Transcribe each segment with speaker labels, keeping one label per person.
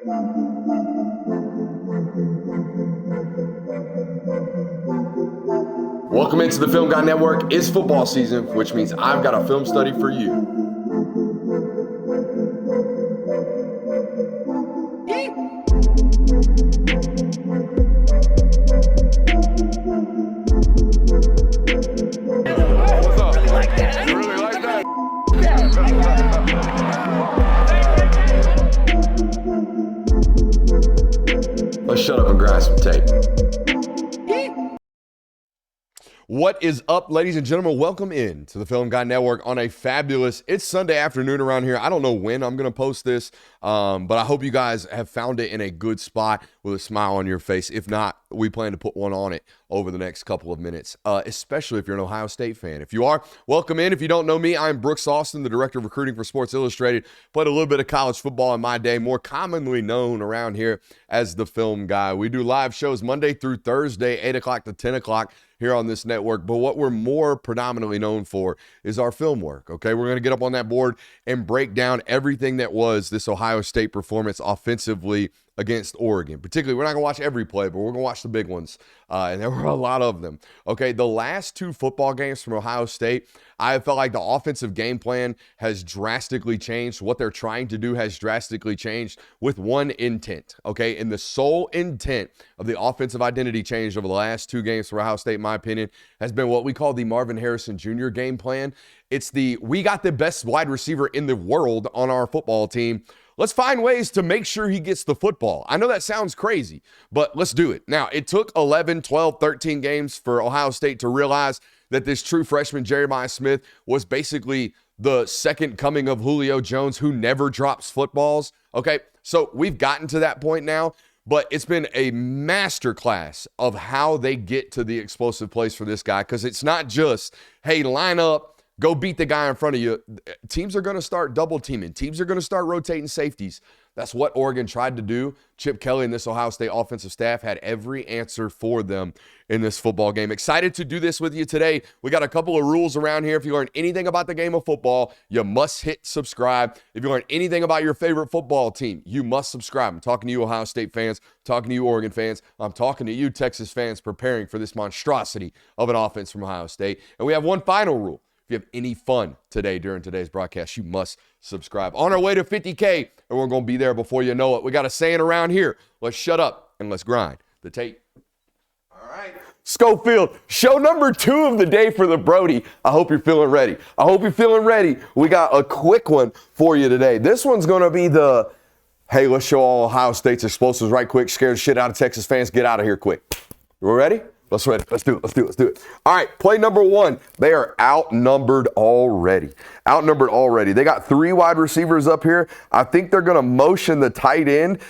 Speaker 1: Welcome into the Film Guy Network. It's football season, which means I've got a film study for you. What's up? You really like that? Let's shut up and grind some tape. What is up, ladies and gentlemen? Welcome in to the Film Guy Network on a fabulous, it's Sunday afternoon around here. I don't know when I'm going to post this, but I hope you guys have found it in a good spot with a smile on your face. If not, we plan to put one on it over the next couple of minutes, especially if you're an Ohio State fan. If you are, welcome in. If you don't know me, I'm Brooks Austin, the director of recruiting for Sports Illustrated. Played a little bit of college football in my day, more commonly known around here as the Film Guy. We do live shows Monday through Thursday, 8 o'clock to 10 o'clock here on this network. But what we're more predominantly known for is our film work, okay? We're going to get up on that board and break down everything that was this Ohio State performance offensively against Oregon. Particularly, we're not going to watch every play, but we're going to watch the big ones, and there were a lot of them. Okay, the last two football games from Ohio State, I felt like the offensive game plan has drastically changed. What they're trying to do has drastically changed with one intent, okay? And the sole intent of the offensive identity change over the last two games for Ohio State, in my opinion, has been what we call the Marvin Harrison Jr. game plan. It's we got the best wide receiver in the world on our football team. Let's find ways to make sure he gets the football. I know that sounds crazy, but let's do it. Now, it took 11, 12, 13 games for Ohio State to realize that this true freshman, Jeremiah Smith, was basically the second coming of Julio Jones, who never drops footballs. Okay, so we've gotten to that point now, but it's been a masterclass of how they get to the explosive plays for this guy, because it's not just, hey, line up, go beat the guy in front of you. Teams are going to start double teaming. Teams are going to start rotating safeties. That's what Oregon tried to do. Chip Kelly and this Ohio State offensive staff had every answer for them in this football game. Excited to do this with you today. We got a couple of rules around here. If you learn anything about the game of football, you must hit subscribe. If you learn anything about your favorite football team, you must subscribe. I'm talking to you Ohio State fans, I'm talking to you Oregon fans, I'm talking to you Texas fans preparing for this monstrosity of an offense from Ohio State. And we have one final rule. If you have any fun today during today's broadcast, you must subscribe. On our way to 50K, and we're going to be there before you know it. We got a saying around here. Let's shut up and let's grind the tape. All right. Schofield, show number 2 of the day for the Brody. I hope you're feeling ready. We got a quick one for you today. This one's going to be hey, let's show all Ohio State's explosives right quick. Scare the shit out of Texas fans. Get out of here quick. You ready? Let's do it. All right, play number 1. They are outnumbered already. They got 3 wide receivers up here. I think they're going to motion the tight end,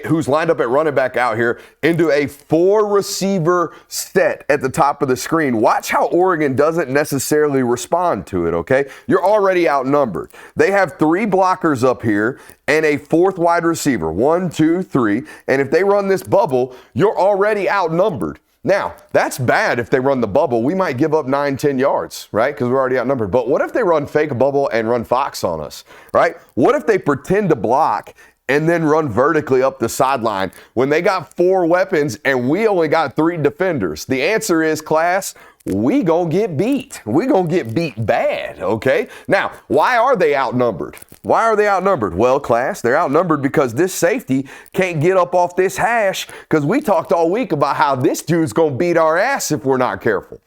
Speaker 1: who's lined up at running back out here, into a 4-receiver set at the top of the screen. Watch how Oregon doesn't necessarily respond to it, okay? You're already outnumbered. They have 3 blockers up here and a 4th wide receiver. 1, 2, 3. And if they run this bubble, you're already outnumbered. Now, that's bad if they run the bubble. We might give up 9, 10 yards, right? Because we're already outnumbered. But what if they run fake bubble and run Fox on us, right? What if they pretend to block and then run vertically up the sideline when they got 4 weapons and we only got 3 defenders? The answer is, class, we gonna get beat. We gonna get beat bad, okay? Now, why are they outnumbered? Well, class, they're outnumbered because this safety can't get up off this hash, because we talked all week about how this dude's gonna beat our ass if we're not careful.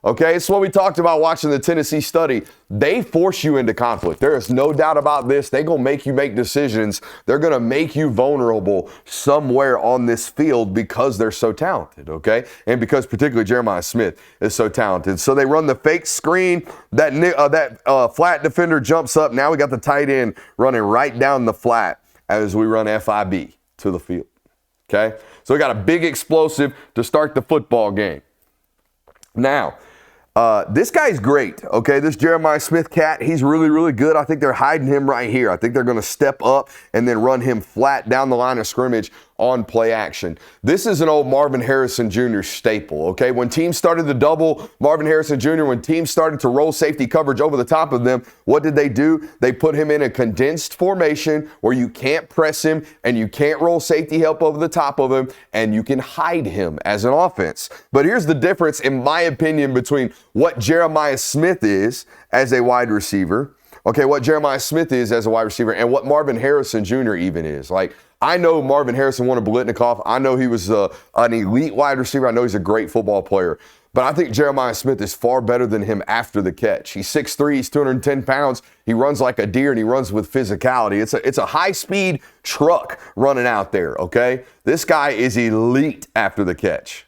Speaker 1: Okay, it's what we talked about watching the Tennessee study. They force you into conflict. There is no doubt about this. They're going to make you make decisions. They're going to make you vulnerable somewhere on this field because they're so talented, okay? And because particularly Jeremiah Smith is so talented. So they run the fake screen. That flat defender jumps up. Now we got the tight end running right down the flat as we run FIB to the field, okay? So we got a big explosive to start the football game. Now, this guy's great, okay? This Jeremiah Smith cat, he's really, really good. I think they're hiding him right here. I think they're going to step up and then run him flat down the line of scrimmage on play action. This is an old Marvin Harrison Jr. staple, okay? When teams started to double Marvin Harrison Jr., when teams started to roll safety coverage over the top of them, what did they do? They put him in a condensed formation where you can't press him and you can't roll safety help over the top of him, and you can hide him as an offense. But here's the difference, in my opinion, between what Jeremiah Smith is as a wide receiver, okay, what Jeremiah Smith is as a wide receiver, and what Marvin Harrison Jr. even is. Like, I know Marvin Harrison won a Biletnikoff. I know he was an elite wide receiver. I know he's a great football player. But I think Jeremiah Smith is far better than him after the catch. He's 6'3", he's 210 pounds. He runs like a deer, and he runs with physicality. It's a high-speed truck running out there, okay? This guy is elite after the catch.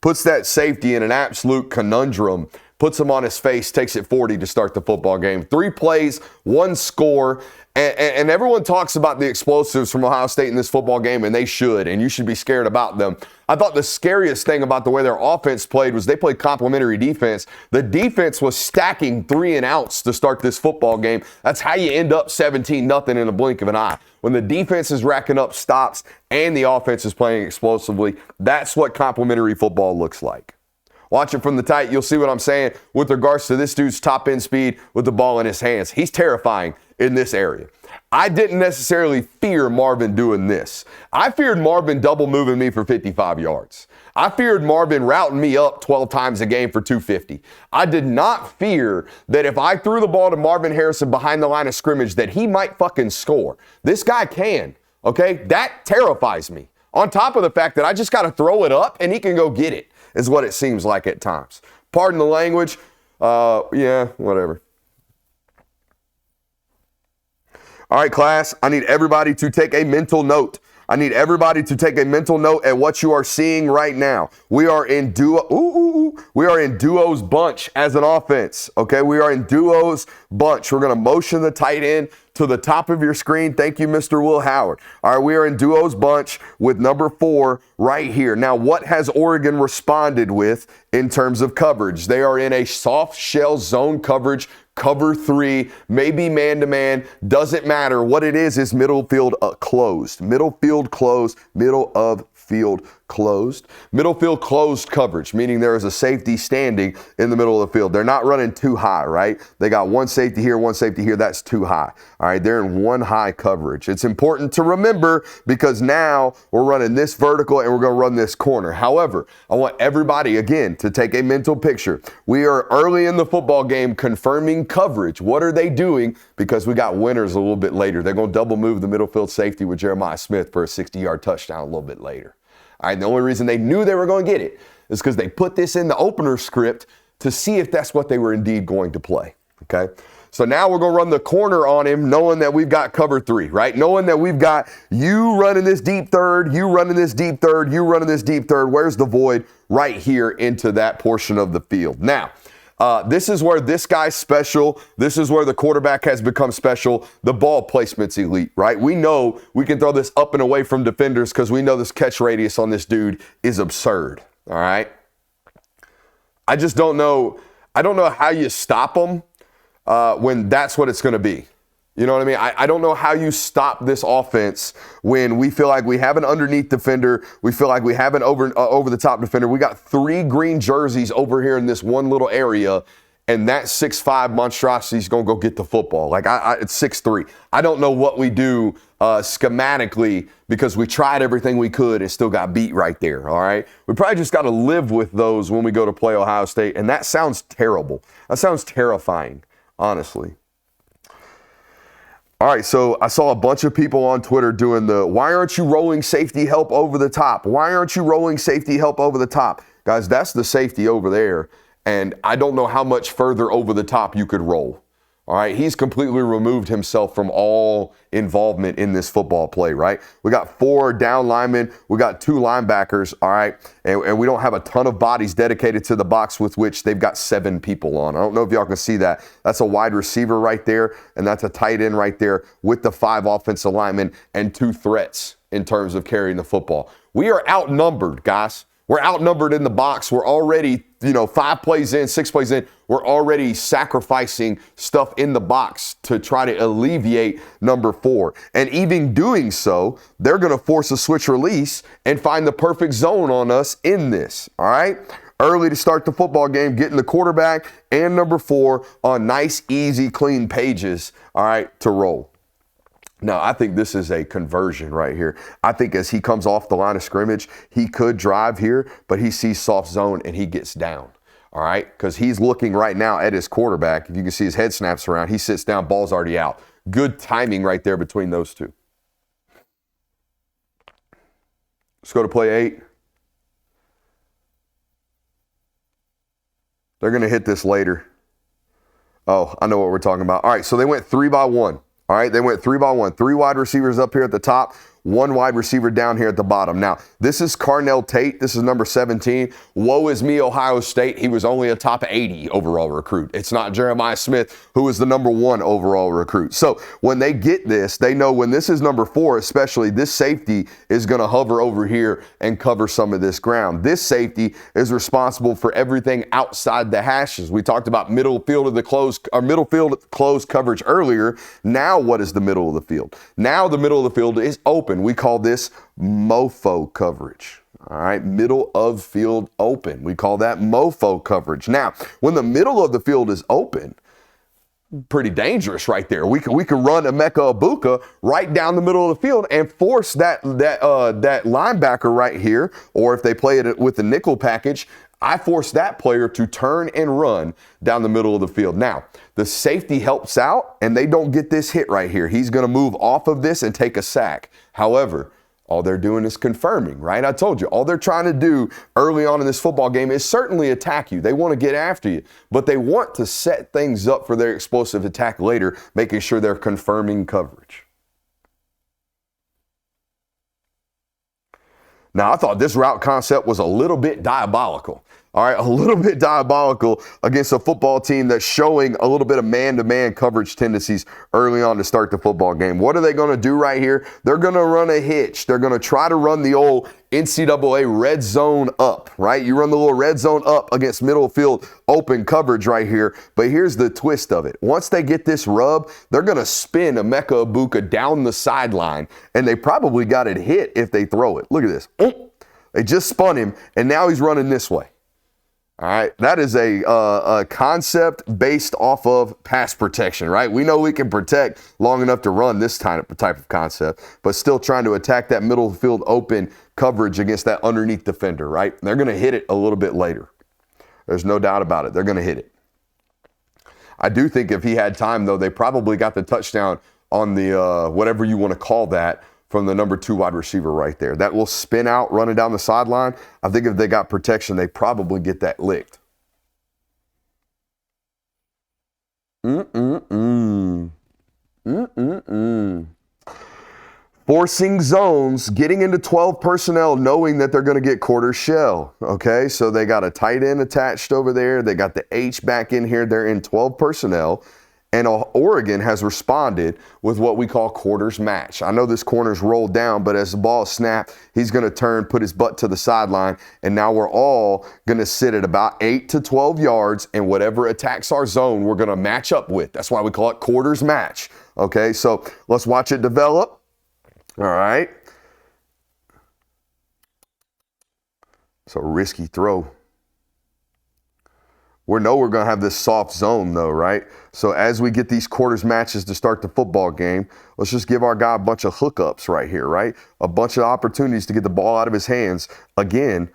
Speaker 1: Puts that safety in an absolute conundrum, puts him on his face, takes it 40 to start the football game. 3 plays, 1 score, and everyone talks about the explosives from Ohio State in this football game, and they should, and you should be scared about them. I thought the scariest thing about the way their offense played was they played complementary defense. The defense was stacking 3 and outs to start this football game. That's how you end up 17-0 in a blink of an eye. When the defense is racking up stops and the offense is playing explosively, that's what complementary football looks like. Watch it from the tight. You'll see what I'm saying with regards to this dude's top end speed with the ball in his hands. He's terrifying in this area. I didn't necessarily fear Marvin doing this. I feared Marvin double moving me for 55 yards. I feared Marvin routing me up 12 times a game for 250. I did not fear that if I threw the ball to Marvin Harrison behind the line of scrimmage that he might fucking score. This guy can, okay? That terrifies me. On top of the fact that I just got to throw it up and he can go get it, is what it seems like at times. Pardon the language. Yeah, whatever. All right, class, I need everybody to take a mental note. I need everybody to take a mental note at what you are seeing right now. We are in we are in duos bunch as an offense, okay? We are in duos bunch. We're going to motion the tight end to the top of your screen. Thank you, Mr. Will Howard. All right, we are in duos bunch with number 4 right here. Now, what has Oregon responded with in terms of coverage? They are in a soft shell zone coverage, cover 3, maybe man-to-man, doesn't matter. What it is middle field closed. Middle field closed, middle of field closed. Middle field closed coverage, meaning there is a safety standing in the middle of the field. They're not running too high, right? They got one safety here, one safety here. That's too high. All right, they're in one high coverage. It's important to remember because now we're running this vertical and we're going to run this corner. However, I want everybody, again, to take a mental picture. We are early in the football game confirming coverage. What are they doing? Because we got winners a little bit later. They're going to double move the middle field safety with Jeremiah Smith for a 60-yard touchdown a little bit later. All right, the only reason they knew they were going to get it is because they put this in the opener script to see if that's what they were indeed going to play, okay? So now we're going to run the corner on him knowing that we've got cover 3, right? Knowing that we've got you running this deep third, you running this deep third, you running this deep third. Where's the void? Right here into that portion of the field. Now, this is where this guy's special. This is where the quarterback has become special. The ball placement's elite, right? We know we can throw this up and away from defenders because we know this catch radius on this dude is absurd, all right? I just don't know. I don't know how you stop him when that's what it's going to be. You know what I mean? I don't know how you stop this offense when we feel like we have an underneath defender. We feel like we have an over-the-top defender. We got 3 green jerseys over here in this one little area, and that 6'5" monstrosity is going to go get the football. Like, it's 6'3". I don't know what we do schematically because we tried everything we could and still got beat right there, all right? We probably just got to live with those when we go to play Ohio State, and that sounds terrible. That sounds terrifying, honestly. All right, so I saw a bunch of people on Twitter doing why aren't you rolling safety help over the top? Why aren't you rolling safety help over the top? Guys, that's the safety over there, and I don't know how much further over the top you could roll. All right, he's completely removed himself from all involvement in this football play, right? We got 4 down linemen. We got 2 linebackers, all right? And we don't have a ton of bodies dedicated to the box with which they've got 7 people on. I don't know if y'all can see that. That's a wide receiver right there, and that's a tight end right there with the 5 offensive linemen and 2 threats in terms of carrying the football. We are outnumbered, guys. We're outnumbered in the box. We're already, 5 plays in, 6 plays in. We're already sacrificing stuff in the box to try to alleviate number 4. And even doing so, they're going to force a switch release and find the perfect zone on us in this. All right. Early to start the football game, getting the quarterback and number 4 on nice, easy, clean pages. All right, to roll. Now, I think this is a conversion right here. I think as he comes off the line of scrimmage, he could drive here, but he sees soft zone and he gets down. All right, because he's looking right now at his quarterback. If you can see his head snaps around, he sits down, ball's already out. Good timing right there between those two. Let's go to play 8. They're going to hit this later. Oh, I know what we're talking about. All right, so they went 3 by 1. All right, they went 3 by 1. 3 wide receivers up here at the top, 1 wide receiver down here at the bottom. Now, this is Carnell Tate. This is number 17. Woe is me, Ohio State. He was only a top 80 overall recruit. It's not Jeremiah Smith, who was the number 1 overall recruit. So when they get this, they know when this is number 4, especially, this safety is going to hover over here and cover some of this ground. This safety is responsible for everything outside the hashes. We talked about middle field closed coverage earlier. Now, what is the middle of the field? Now the middle of the field is open. We call this MOFO coverage. All right, middle of field open. We call that MOFO coverage. Now, when the middle of the field is open, pretty dangerous right there. We can run Emeka Egbuka right down the middle of the field and force that linebacker right here, or if they play it with the nickel package, I force that player to turn and run down the middle of the field. Now, the safety helps out, and they don't get this hit right here. He's going to move off of this and take a sack. However, all they're doing is confirming, right? I told you, all they're trying to do early on in this football game is certainly attack you. They want to get after you, but they want to set things up for their explosive attack later, making sure they're confirming coverage. Now, I thought this route concept was a little bit diabolical. All right, a little bit diabolical against a football team that's showing a little bit of man-to-man coverage tendencies early on to start the football game. What are they going to do right here? They're going to run a hitch. They're going to try to run the old NCAA red zone up, right? You run the little red zone up against middle field open coverage right here. But here's the twist of it. Once they get this rub, they're going to spin Emeka Egbuka down the sideline, and they probably got it hit if they throw it. Look at this. They just spun him, and now he's running this way. All right, that is a concept based off of pass protection, right? We know we can protect long enough to run this type of concept, but still trying to attack that middle field open coverage against that underneath defender, right? They're going to hit it a little bit later. There's no doubt about it. They're going to hit it. I do think if he had time, though, they probably got the touchdown on the whatever you want to call that, from the number 2 wide receiver right there. That will spin out running down the sideline. I think if they got protection, they probably get that licked. Forcing zones, getting into 12 personnel, knowing that they're going to get quarter shell. Okay, so they got a tight end attached over there. They got the H back in here. They're in 12 personnel. And Oregon has responded with what we call quarters match. I know this corner's rolled down, but as the ball is snapped, he's going to turn, put his butt to the sideline, and now we're all going to sit at about 8 to 12 yards, and whatever attacks our zone, we're going to match up with. That's why we call it quarters match. Okay, so let's watch it develop. All right. So risky throw. We know we're going to have this soft zone, though, right? So as we get these quarters matches to start the football game, let's just give our guy a bunch of hookups right here, right? A bunch of opportunities to get the ball out of his hands. Again,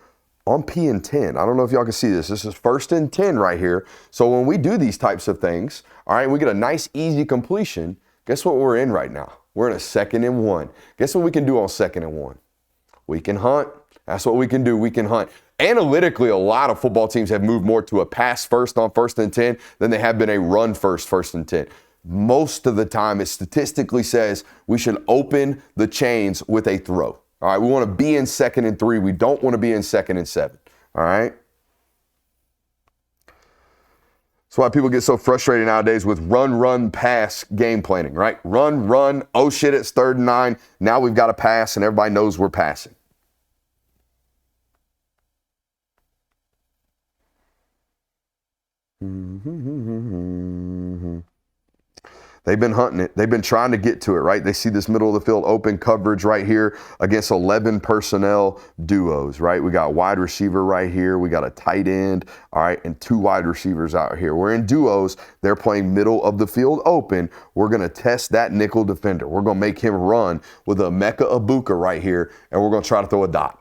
Speaker 1: on P and 10. I don't know if y'all can see this. This is 1st and 10 right here. So when we do these types of things, all right, we get a nice, easy completion. Guess what we're in right now? We're in a 2nd and 1. Guess what we can do on 2nd and 1? We can hunt. That's what we can do. We can hunt. Analytically, a lot of football teams have moved more to a pass first on 1st and 10 than they have been a run first, 1st and 10. Most of the time, it statistically says we should open the chains with a throw. All right, we want to be in 2nd and 3. We don't want to be in 2nd and 7. All right. That's why people get so frustrated nowadays with run, pass game planning, right? Run. Oh shit, it's 3rd and 9. Now we've got to pass, and everybody knows we're passing. They've been hunting it. They've been trying to get to it, right? They see this middle of the field open coverage right here against 11 personnel duos, right? We got wide receiver right here. We got a tight end, all right, and 2 wide receivers out here. We're in duos. They're playing middle of the field open. We're going to test that nickel defender. We're going to make him run with a Emeka Egbuka right here, and we're going to try to throw a dot.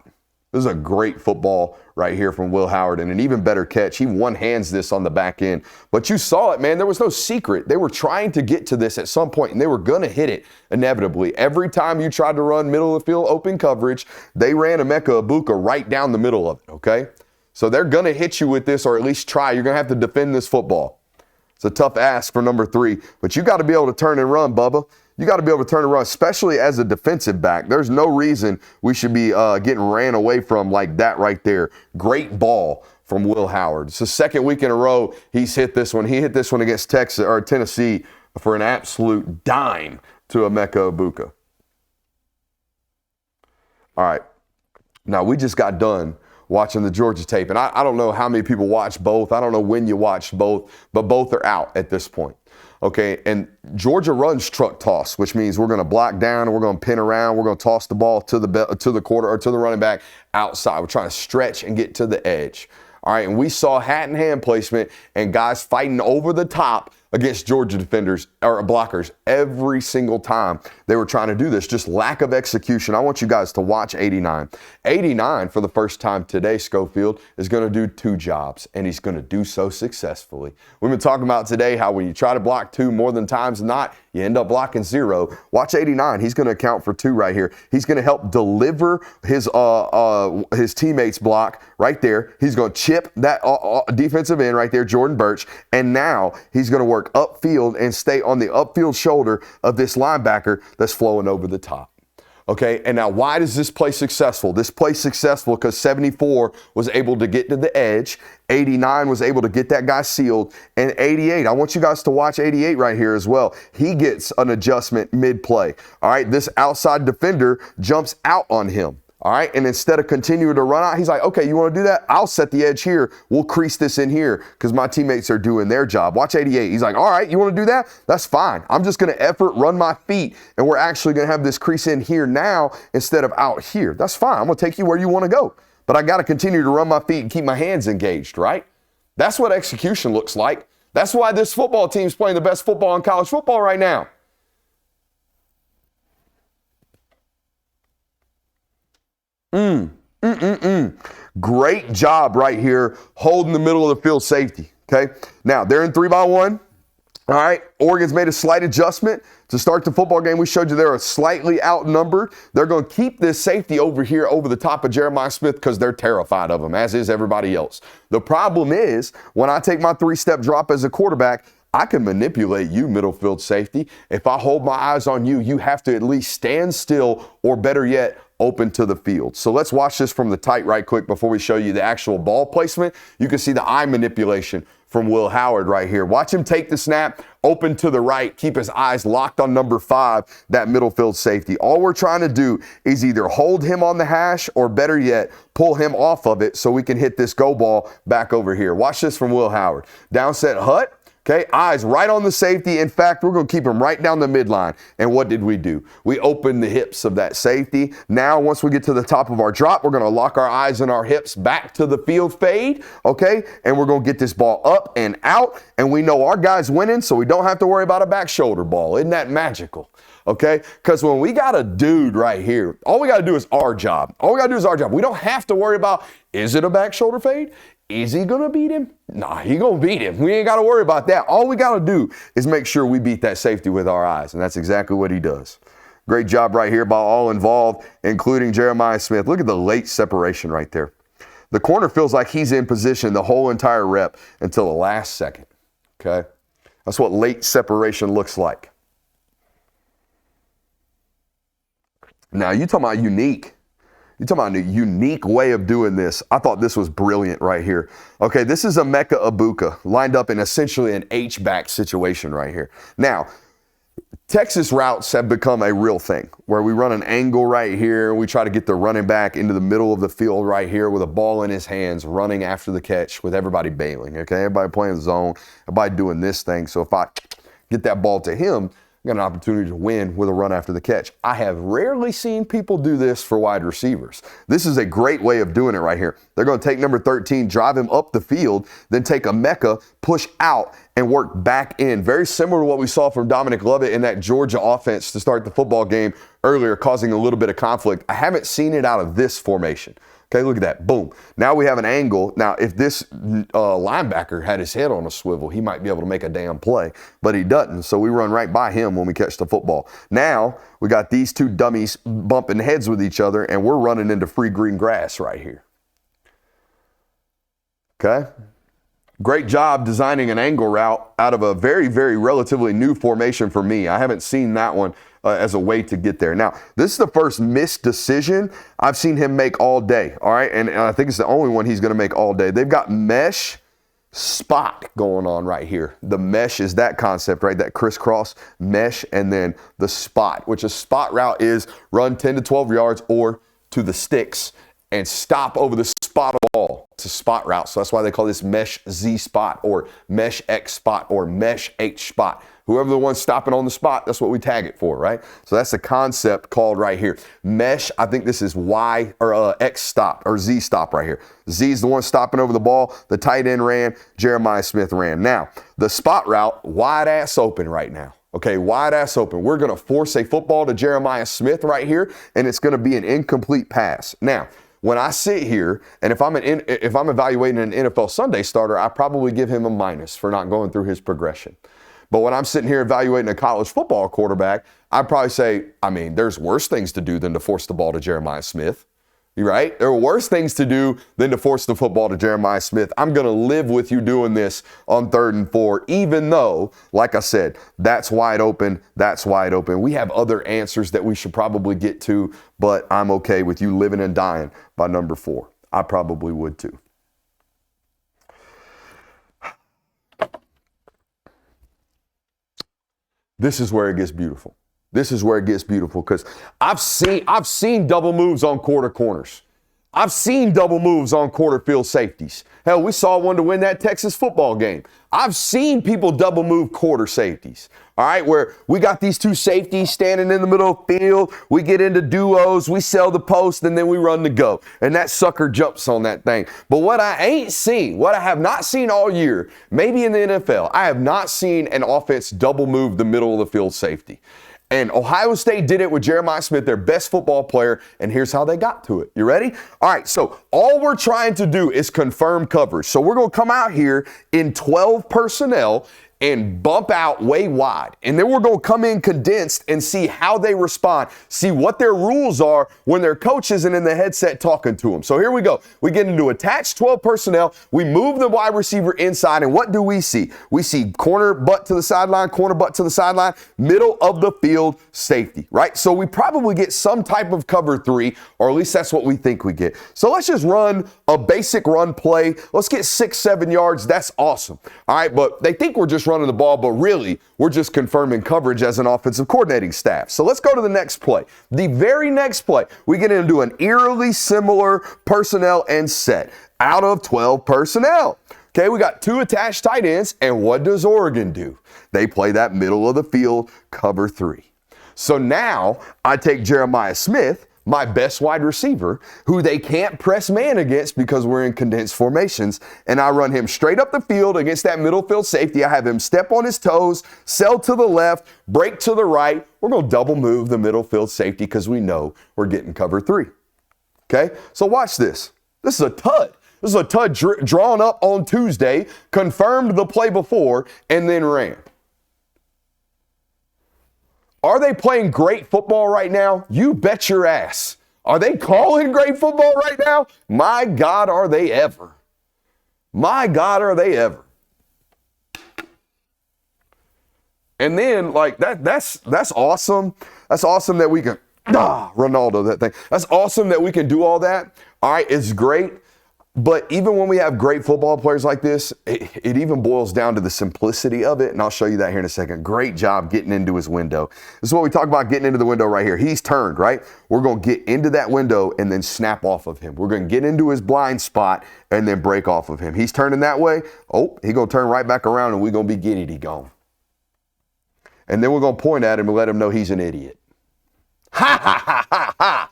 Speaker 1: This is a great football right here from Will Howard, and an even better catch. He one-hands this on the back end. But you saw it, man. There was no secret. They were trying to get to this at some point, and they were going to hit it inevitably. Every time you tried to run middle of the field open coverage, they ran Emeka Egbuka right down the middle of it, okay? So they're going to hit you with this, or at least try. You're going to have to defend this football. It's a tough ask for number 3, but you got to be able to turn and run, Bubba. You got to be able to turn and run, especially as a defensive back. There's no reason we should be getting ran away from like that right there. Great ball from Will Howard. It's the second week in a row he's hit this one. He hit this one against Tennessee for an absolute dime to Emeka Egbuka. All right. Now, we just got done watching the Georgia tape, and I don't know how many people watch both. I don't know when you watched both, but both are out at this point. Okay, and Georgia runs truck toss, which means we're going to block down and we're going to pin around. We're going to toss the ball to the quarter or to the running back outside. We're trying to stretch and get to the edge. All right, and we saw hat and hand placement and guys fighting over the top against Georgia defenders or blockers every single time they were trying to do this. Just lack of execution. I want you guys to watch 89. 89 for the first time today, Schofield is going to do 2 jobs, and he's going to do so successfully. We've been talking about today how when you try to block 2 more than times than not, you end up blocking 0. Watch 89. He's going to account for 2 right here. He's going to help deliver his teammates' block right there. He's going to chip that defensive end right there, Jordan Burch, and now he's going to work upfield and stay on the upfield shoulder of this linebacker that's flowing over the top. Okay, and now why does this play successful? This play successful because 74 was able to get to the edge, 89 was able to get that guy sealed, and 88, I want you guys to watch 88 right here as well. He gets an adjustment mid-play. All right, this outside defender jumps out on him. All right, and instead of continuing to run out, he's like, okay, you want to do that? I'll set the edge here. We'll crease this in here because my teammates are doing their job. Watch 88. He's like, all right, you want to do that? That's fine. I'm just going to effort, run my feet, and we're actually going to have this crease in here now instead of out here. That's fine. I'm going to take you where you want to go. But I got to continue to run my feet and keep my hands engaged, right? That's what execution looks like. That's why this football team's playing the best football in college football right now. Great job right here holding the middle of the field safety, okay? Now, they're in 3-by-1. All right, Oregon's made a slight adjustment to start the football game. We showed you they're slightly outnumbered. They're going to keep this safety over here over the top of Jeremiah Smith because they're terrified of him, as is everybody else. The problem is when I take my 3-step drop as a quarterback, I can manipulate you, middle field safety. If I hold my eyes on you, you have to at least stand still or better yet, open to the field. So let's watch this from the tight right quick before we show you the actual ball placement. You can see the eye manipulation from Will Howard right here. Watch him take the snap, open to the right, keep his eyes locked on number 5, that middle field safety. All we're trying to do is either hold him on the hash or better yet, pull him off of it so we can hit this go ball back over here. Watch this from Will Howard. Downset hut. Okay, eyes right on the safety. In fact, we're going to keep him right down the midline. And what did we do? We opened the hips of that safety. Now, once we get to the top of our drop, we're going to lock our eyes and our hips back to the field fade. Okay, and we're going to get this ball up and out. And we know our guy's winning, so we don't have to worry about a back shoulder ball. Isn't that magical? Okay, because when we got a dude right here, all we got to do is our job. All we got to do is our job. We don't have to worry about, is it a back shoulder fade? Is he going to beat him? Nah, he going to beat him. We ain't got to worry about that. All we got to do is make sure we beat that safety with our eyes, and that's exactly what he does. Great job right here by all involved, including Jeremiah Smith. Look at the late separation right there. The corner feels like he's in position the whole entire rep until the last second, okay? That's what late separation looks like. Now, you talking about unique. You're talking about a unique way of doing this. I thought this was brilliant right here. Okay, this is Emeka Egbuka lined up in essentially an H-back situation right here. Now, Texas routes have become a real thing where we run an angle right here. We try to get the running back into the middle of the field right here with a ball in his hands, running after the catch with everybody bailing, okay? Everybody playing the zone, everybody doing this thing. So if I get that ball to him, I got an opportunity to win with a run after the catch. I have rarely seen people do this for wide receivers. This is a great way of doing it right here. They're going to take number 13, drive him up the field, then take Emeka, push out, and work back in. Very similar to what we saw from Dominic Lovett in that Georgia offense to start the football game earlier, causing a little bit of conflict. I haven't seen it out of this formation. Okay, look at that. Boom. Now we have an angle. Now, if this linebacker had his head on a swivel, he might be able to make a damn play, but he doesn't. So we run right by him when we catch the football. Now we got these two dummies bumping heads with each other, and we're running into free green grass right here. Okay? Great job designing an angle route out of a very, very relatively new formation for me. I haven't seen that one as a way to get there. Now, this is the first missed decision I've seen him make all day, all right? And I think it's the only one he's going to make all day. They've got mesh spot going on right here. The mesh is that concept, right? That crisscross mesh, and then the spot, which a spot route is run 10 to 12 yards or to the sticks and stop over the spot ball. It's a spot route. So that's why they call this mesh Z spot or mesh X spot or mesh H spot. Whoever the one's stopping on the spot, that's what we tag it for, right? So that's the concept called right here. Mesh, I think this is Y or X stop or Z stop right here. Z is the one stopping over the ball. The tight end ran. Jeremiah Smith ran. Now, the spot route, wide ass open right now. Okay, wide ass open. We're going to force a football to Jeremiah Smith right here, and it's going to be an incomplete pass. Now, when I sit here, and if I'm evaluating an NFL Sunday starter, I probably give him a minus for not going through his progression. But when I'm sitting here evaluating a college football quarterback, I'd probably say, I mean, there's worse things to do than to force the ball to Jeremiah Smith. You right? There are worse things to do than to force the football to Jeremiah Smith. I'm going to live with you doing this on 3rd and 4, even though, like I said, that's wide open. That's wide open. We have other answers that we should probably get to, but I'm okay with you living and dying by number 4. I probably would too. This is where it gets beautiful. This is where it gets beautiful because I've seen double moves on quarter corners. I've seen double moves on quarter field safeties. Hell, we saw one to win that Texas football game. I've seen people double move quarter safeties. All right, where we got these two safeties standing in the middle of the field. We get into duos, we sell the post, and then we run the go. And that sucker jumps on that thing. But what I ain't seen, what I have not seen all year, maybe in the NFL, I have not seen an offense double move the middle of the field safety. And Ohio State did it with Jeremiah Smith, their best football player, and here's how they got to it. You ready? All right, so all we're trying to do is confirm coverage. So we're going to come out here in 12 personnel and bump out way wide. And then we're going to come in condensed and see how they respond, see what their rules are when their coach isn't in the headset talking to them. So here we go. We get into attached 12 personnel. We move the wide receiver inside, and what do we see? We see corner butt to the sideline, corner butt to the sideline, middle of the field safety, right? So we probably get some type of cover 3, or at least that's what we think we get. So let's just run a basic run play. Let's get 6-7 yards. That's awesome. All right, but they think we're just running the ball, but really we're just confirming coverage as an offensive coordinating staff. So let's go to the next play. The very next play, we get into an eerily similar personnel and set out of 12 personnel. Okay, we got 2 attached tight ends, and what does Oregon do? They play that middle of the field cover 3. So now I take Jeremiah Smith, my best wide receiver, who they can't press man against because we're in condensed formations, and I run him straight up the field against that middle field safety. I have him step on his toes, sell to the left, break to the right. We're going to double move the middle field safety because we know we're getting cover 3. Okay, so watch this. This is a tud. This is a tud drawn up on Tuesday, confirmed the play before, and then ran. Are they playing great football right now? You bet your ass. Are they calling great football right now? My God, are they ever. My God, are they ever. And then, like, that's awesome. That's awesome that we can, Ronaldo, that thing. That's awesome that we can do all that. All right, it's great. But even when we have great football players like this, it even boils down to the simplicity of it. And I'll show you that here in a second. Great job getting into his window. This is what we talk about, getting into the window right here. He's turned, right? We're going to get into that window and then snap off of him. We're going to get into his blind spot and then break off of him. He's turning that way. Oh, he's going to turn right back around and we're going to be giddity gone. And then we're going to point at him and let him know he's an idiot. Ha, ha, ha, ha, ha.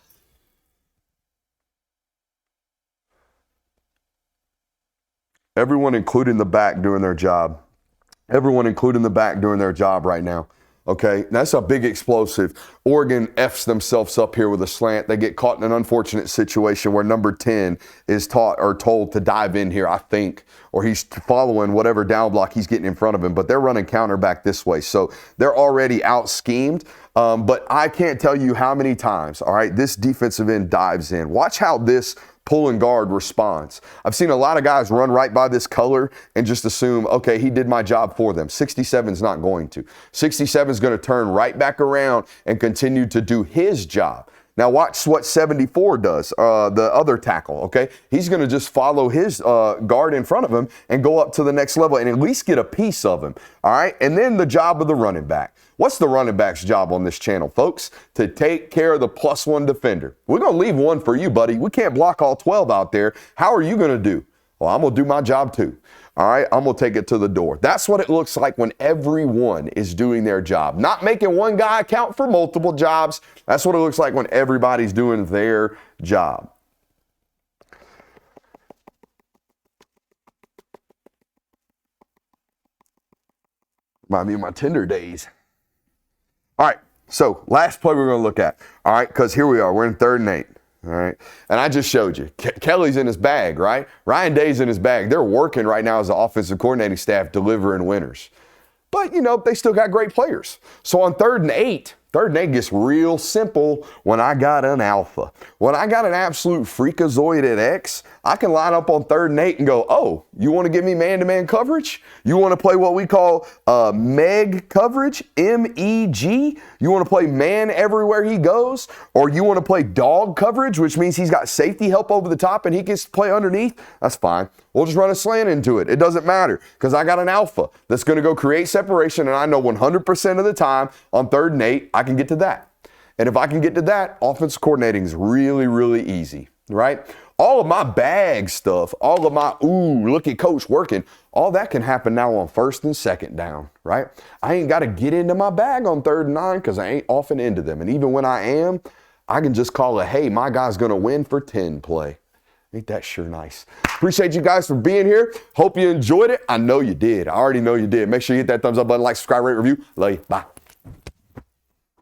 Speaker 1: Everyone, including the back, doing their job. Everyone, including the back, doing their job right now. Okay, that's a big explosive. Oregon F's themselves up here with a slant. They get caught in an unfortunate situation where number 10 is taught or told to dive in here, I think, or he's following whatever down block he's getting in front of him, but they're running counter back this way. So they're already out schemed, but I can't tell you how many times, all right, this defensive end dives in. Watch how this pulling guard response. I've seen a lot of guys run right by this color and just assume, okay, he did my job for them. 67's not going to. 67's going to turn right back around and continue to do his job. Now watch what 74 does, the other tackle, okay? He's going to just follow his guard in front of him and go up to the next level and at least get a piece of him, all right? And then the job of the running back. What's the running back's job on this channel, folks? To take care of the +1 defender. We're going to leave one for you, buddy. We can't block all 12 out there. How are you going to do? Well, I'm going to do my job too. All right, I'm going to take it to the door. That's what it looks like when everyone is doing their job. Not making one guy account for multiple jobs. That's what it looks like when everybody's doing their job. Remind me of my Tinder days. All right, so last play we're going to look at, all right, because here we are. We're in 3rd and 8, all right? And I just showed you. Kelly's in his bag, right? Ryan Day's in his bag. They're working right now as the offensive coordinating staff delivering winners. But, you know, they still got great players. So on 3rd and 8, 3rd and 8 gets real simple when I got an alpha. When I got an absolute freakazoid at X, I can line up on 3rd and 8 and go, oh, you want to give me man-to-man coverage? You want to play what we call MEG coverage, M-E-G? You want to play man everywhere he goes? Or you want to play dog coverage, which means he's got safety help over the top and he gets to play underneath? That's fine. We'll just run a slant into it. It doesn't matter because I got an alpha that's going to go create separation, and I know 100% of the time on 3rd and 8, I can get to that. And if I can get to that, offensive coordinating is really, really easy, right? All of my bag stuff, all of my, ooh, look at coach working, all that can happen now on 1st and 2nd down, right? I ain't got to get into my bag on 3rd and 9 because I ain't often into them. And even when I am, I can just call it, hey, my guy's going to win for 10 play. Ain't that sure nice? Appreciate you guys for being here. Hope you enjoyed it. I know you did. I already know you did. Make sure you hit that thumbs up button, like, subscribe, rate, review. Love you. Bye.